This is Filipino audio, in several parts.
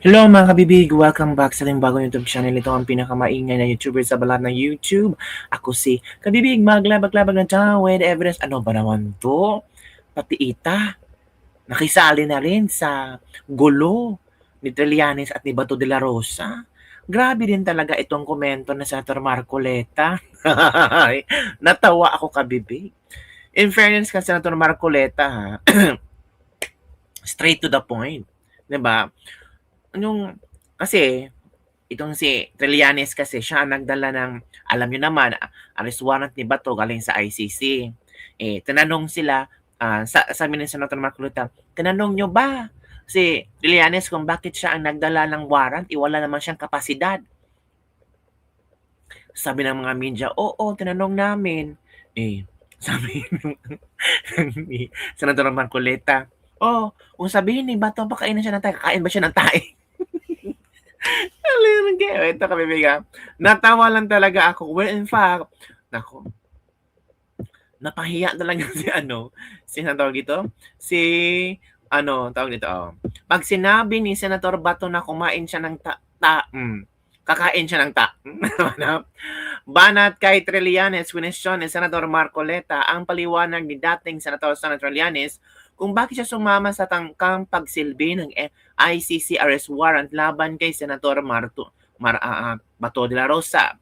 Hello mga kabibig! Welcome back sa ating bagong YouTube channel. Ito ang pinakamaingay na YouTuber sa balat ng YouTube. Ako si Kabibig, maglabag-labag ng town with evidence. Ano ba naman to? Pati ita, nakisali na rin sa gulo ni Trillanes at ni Bato de la Rosa. Grabe din talaga itong komento na Senator Marcoleta. Natawa ako, kabibig. In fairness ka, Senator Marcoleta, ha? Straight to the point. 'Di ba? Yung kasi itong si Trillanes kasi siya ang nagdala ng, alam niyo naman, arrest warrant ni Bato galing sa ICC. Tinanong sila, sabi ni Senator Marcoleta, tinanong niyo ba si Trillanes kung bakit siya ang nagdala ng warrant? Wala naman siyang kapasidad. Sabi ng mga media, oo, tinanong namin. Sabi ni Senator Marcoleta, kung sabihin ni Bato, pakainin siya ng tayo, kakain ba siya ng tayo? Ito kabibigan, natawa lang talaga ako. Well, in fact, nako, napahiya talaga tawag dito, tawag dito, pag sinabi ni Senator Bato na kumain siya ng kakain siya ng banat kay Trillanes, question ni Senator Marcoleta ang paliwanag ni dating Senator Trillanes kung bakit siya sumama sa tangkang pagsilbi ng ICC arrest warrant laban kay Senator Bato de la Rosa.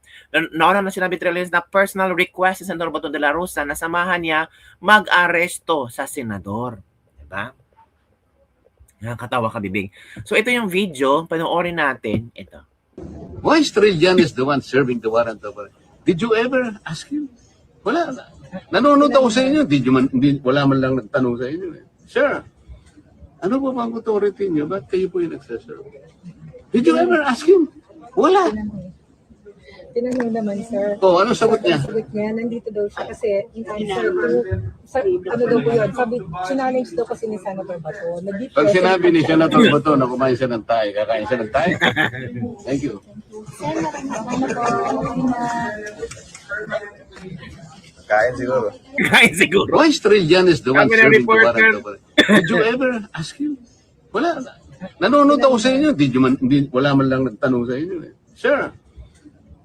Nauna na sinabi Trillanes na personal request sa Senator Bato de la Rosa na samahan niya mag-aresto sa senador. Diba? Nakakatawa, kabibig. So ito yung video, panoorin natin. Ito. Why is Trillanes the one serving the warrant of arrest? Did you ever ask him? Wala. Nanonood ako sa inyo. Wala man lang nagtanong sa inyo. Sir, ano ba bang authority niyo? Ba't kayo po yung nagsaserve? Did you ever ask him? Wala. Tinanong naman, sir. Ano sagot niya? Sagot niya, nandito daw siya kasi in answer to, ano daw po yun, challenge daw kasi ni Senator Bato. Pag sinabi ni Senator Bato na kumain siya ng tayo, kakain siya ng tayo. Thank you. Kain siguro. Kain siguro. Why is Trillanes the one Kami na serving the warrant reporter. of arrest? Did you ever ask him? Wala. Nanonood ako sa inyo. Wala man lang nagtanong sa inyo. Sir,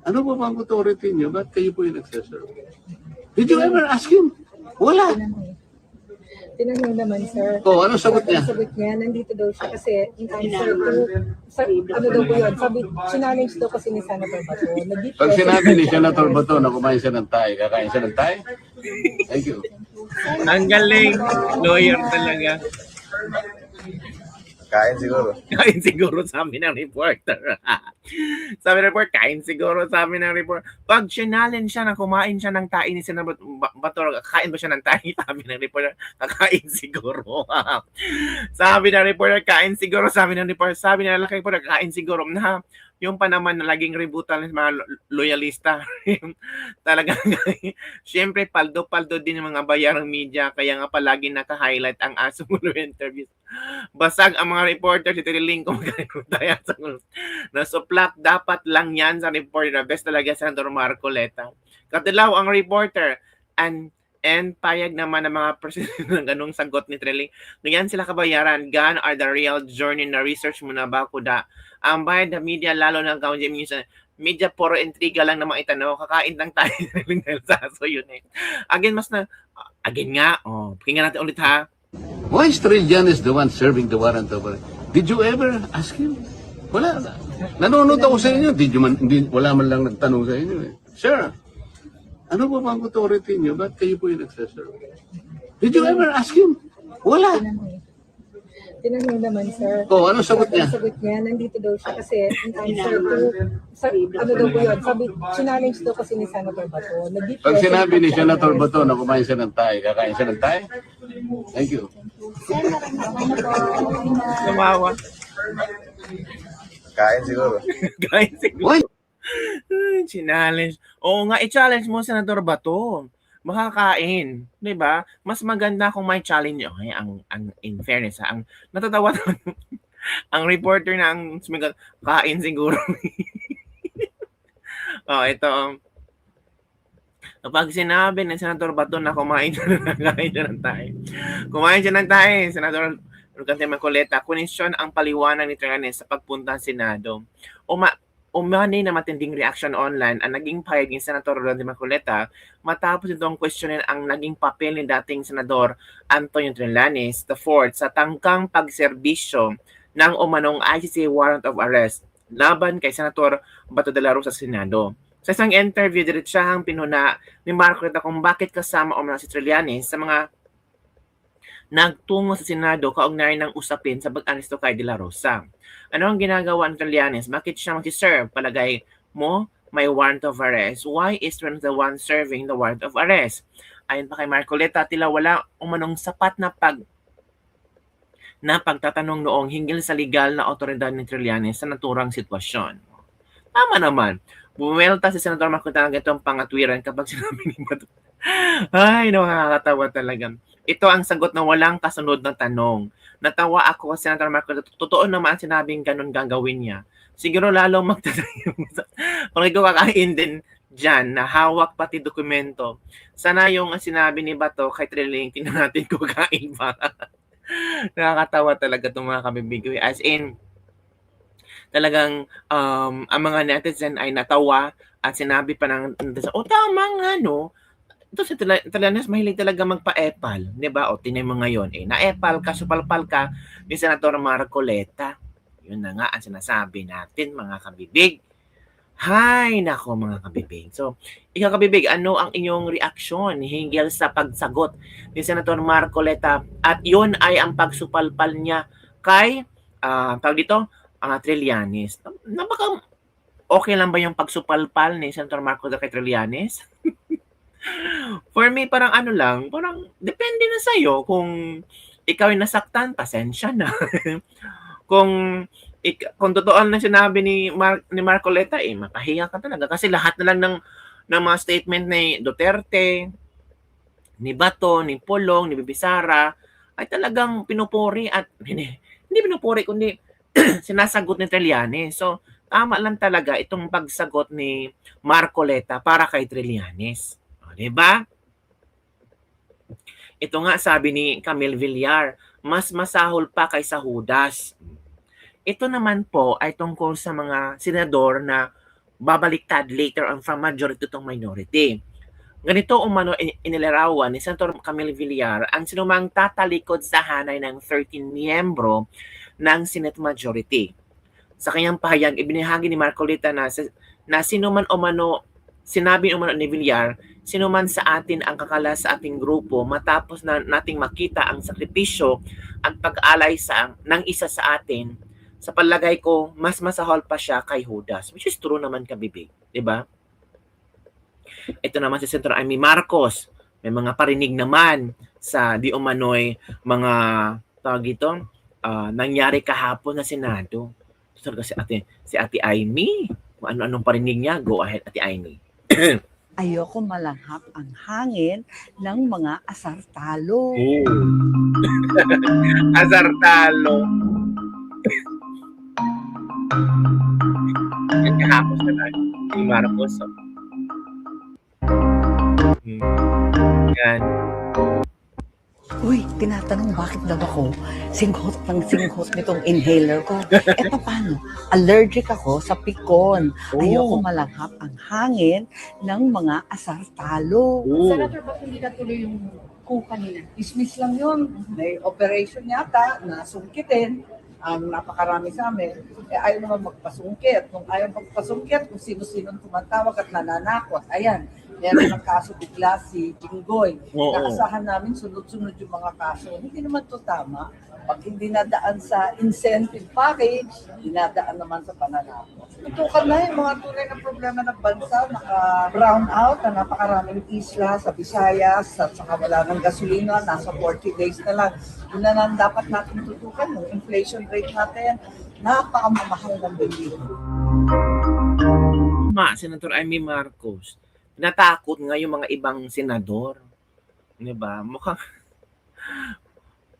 ano ba bang authority niyo? Ba't kayo po yung nagsaserve? Did you ever ask him? Wala. Tinanong naman, sir. Ano sagot niya? Sagot niya, nandito daw siya kasi in answer to, ano daw po yun, challenge daw kasi ni Senator Bato. Pag sinabi ni Senator Bato na kumain siya ng tayo, kakain siya ng tayo. Thank you. Ang galing. Lawyer talaga. Kain siguro. Kain siguro, sabi ng reporter. Sabi ng reporter, kain siguro, sabi ng reporter. Pag challenge siya na kumain siya ng tayo ni Senator Bato, kakain ba siya ng tayo? Sabi ng reporter, kakain siguro. Sabi ng reporter, kain siguro, sabi ng reporter. Sabi ng lalaki reporter, kakain siguro. Na yung pa naman na laging rebutal ng mga loyalista. Talagang, syempre, paldo-paldo din ng mga bayarang media. Kaya nga palagi naka-highlight ang Asumulo interviews. Basag ang mga reporter si Trilling kung magkano tayo sa nasuplat dapat lang yan sa reporter. Best talaga Senator Marcoleta. Katilaw ang reporter and payag naman ng mga presidente ng ganung sagot ni Trilling. Ganyan sila kabayaran. Gone are the real journey na research mo na ba kuda. Ang bayad ng media lalo ng Kaunti News media puro intriga lang naman itanaw. Kakain lang tayo dahil sa aso yun eh. Again nga. Pakinggan natin ulit ha. Why is Trillanes the one serving the warrant of arrest? Did you ever ask him? Wala. Nanonood ako sa inyo. Wala man lang nagtanong sa inyo. Sir, ano ba bang authority niyo? Ba't kayo po yung nagsaserve? Did you ever ask him? Wala. Tinanong naman, sir. Ano sagot niya? Sagot niya, nandito daw siya kasi in answer to, ano daw po yun, challenge daw kasi ni Senator Bato. Pag sinabi ni Senator Bato na kumain siya ng tayo, kakain siya ng tayo. Thank you. Tumawa. Kain siguro. Kain siguro. Why? Challenge. Oo nga, i-challenge mo Senator Bato. Makakain, 'di ba? Mas maganda kung may challenge. Okay, ang in fairness, ang natatawa ang reporter na ang sumigat, kain siguro. Ito. Kapag sinabi ng Senator Bato na kumain siya ng tayo. Kumain siya ng tayo, Senator Rugante Marcoleta, question ang paliwanag ni Trillanes sa pagpunta sa Senado. Umani na matinding reaction online ang naging pahayag ni Senator Rugante Marcoleta matapos itong questionin ang naging papel ni dating Senador Antonio Trillanes IV sa tangkang pagserbisyo ng umanong ICC warrant of arrest laban kay Senator Bato de la Rosa sa Senado. Sa isang interview, diretsahang pinuna ni Marcoleta kung bakit kasama umano si Trillanes sa mga nagtungo sa Senado kaugnay ng usapin sa pag-aresto kay De La Rosa. Ano ang ginagawa ng Trillanes? Bakit siya mag-serve? Palagay mo, may warrant of arrest. Why is Trillanes the one serving the warrant of arrest? Ayon pa kay Marcoleta, tila wala umanong sapat na pagtatanong noong hinggil sa legal na otoridad ni Trillanes sa naturang sitwasyon. Tama naman. Bumelta si Senator Marcoleta ng itong pangatwiran kapag sinabi ni Bato. Ay, nakakatawa talaga. Ito ang sagot na walang kasunod na tanong. Natawa ako kasi Senator Marcoleta. Totoo naman sinabing ganun gagawin niya. Siguro lalong magtatayo. Kung ikaw kakain din dyan na hawak pati dokumento. Sana yung sinabi ni Bato kay Trilling, tingnan natin kung kain pa. Nakakatawa talaga itong mga kabibig. As in, talagang ang mga netizen ay natawa at sinabi pa ng tama nga no. Ito si Trillanes mahilig talaga magpa-epal, 'di ba? O tingnan mo ngayon, na-epal ka, supalpal ka ni Senator Marcoleta. Yun na nga ang sinasabi natin, mga kabibig. Hay, nako mga kabibig. So, ikaw kabibig, ano ang inyong reaksyon hinggil sa pagsagot ni Senator Marcoleta? At yun ay ang pagsupalpal niya kay Trillanes. Baka okay lang ba yung pagsupalpal ni Senator Marcoleta kay Trillanes? For me, parang parang depende na sa'yo. Kung ikaw ay nasaktan, pasensya na. kung totoo na sinabi ni Marcoleta, mapahiya ka talaga. Kasi lahat na lang ng mga statement ni Duterte, ni Bato, ni Pulong, ni Bibi Sara, ay talagang pinupuri at hindi pinupuri, kundi sinasagot ni Trillanes. So, tama lang talaga itong pagsagot ni Marcoleta para kay Trillanes. Diba? Ito nga sabi ni Camille Villar, mas masahol pa kaysa Judas. Ito naman po ay tungkol sa mga senador na babaliktad later on from majority to minority. Ganito umano inilarawan ni Senator Camille Villar ang sinumang tatalikod sa hanay ng 13 miyembro ng Senate majority. Sa kanyang pahayag, ibinahagi ni Marcoleta na sinuman umano, sinabi umano ni Villar, sino man sa atin ang kakala sa ating grupo matapos na nating makita ang sakripisyo at pag-alay ng isa sa atin, sa palagay ko, mas masahol pa siya kay Judas. Which is true naman kabibig. Diba? Ito naman si Senator Amy Marcos. May mga parinig naman sa di umano'y mga nangyari kahapon na Senado. Ito si Ate Amy. Kung ano-anong parinig niya, go ahead Ate Amy. Ayoko malanghap ang hangin ng mga asartalo. Asartalo. Yan kahapon na lang. Si Marcos. Yan. Uy, tinatanong bakit daw ako singhot nitong inhaler ko. Paano? Allergic ako sa pikon. Ayoko malanghap ang hangin ng mga asartalo. Senator, ba't hindi natuloy yung kung kanina? Dismiss lang yun. May operation yata na sungkitin. Napakarami sa amin. Ayaw naman magpasungkit. Kung ayaw magpasungkit, kung sino-sino tumatawag at nananakot. Ayan. Meron ng kaso bigla si Jinggoy. Naasahan namin sunod-sunod yung mga kaso. Hindi naman to tama. Pag hindi nadaan sa incentive package, dinadaan naman sa pananakot. Tutukan na yung mga tunay na problema ng bansa. Naka-brown out na napakaraming isla sa Visayas at saka wala ng gasolina. Nasa 40 days na lang. Yun na lang dapat natin tutukan. Yung inflation rate natin, napakamamahal ng bilihin. Senator Amy Marcos. Natakot nga yung mga ibang senador. Diba? Mukhang,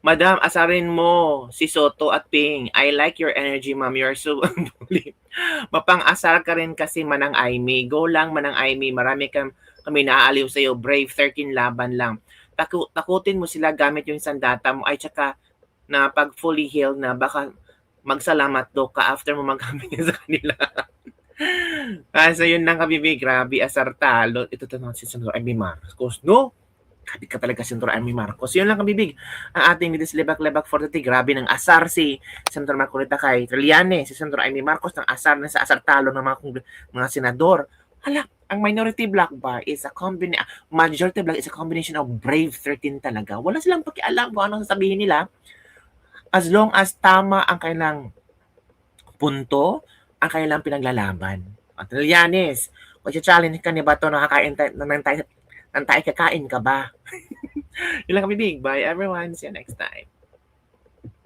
Madam, asarin mo si Soto at Ping. I like your energy, ma'am. You're so bully. Mapang-asar ka rin kasi Manang Amy. Go lang, Manang Amy. Marami kami naaaliw sa'yo. Brave, 13 laban lang. Takutin mo sila gamit yung sandata mo. Ay, tsaka, na pag fully healed na, baka magsalamat daw ka after mo magamit yan sa kanila. So yun lang kabibig, grabe asartalo. Ito tanong si Senator Amy Marcos, no? Grabe ka talaga, Senator Amy Marcos. Yun lang kabibig, ang ating Midis Lebak-Lebak for today. Grabe ng asar si Senator Marcolita kay Trillanes, si Senator Amy Marcos ng asar na sa asartalo ng mga senador. Hala, ang minority block ba is a majority block is a combination of brave 13 talaga. Wala silang pakialam kung anong sasabihin nila. As long as tama ang kailang punto, ang kailang pinaglalaban. At Trillanes, kung challenge ka ni Bato, nakakain ng tayo kakain ka ba? Yun lang kami big. Bye everyone. See you next time.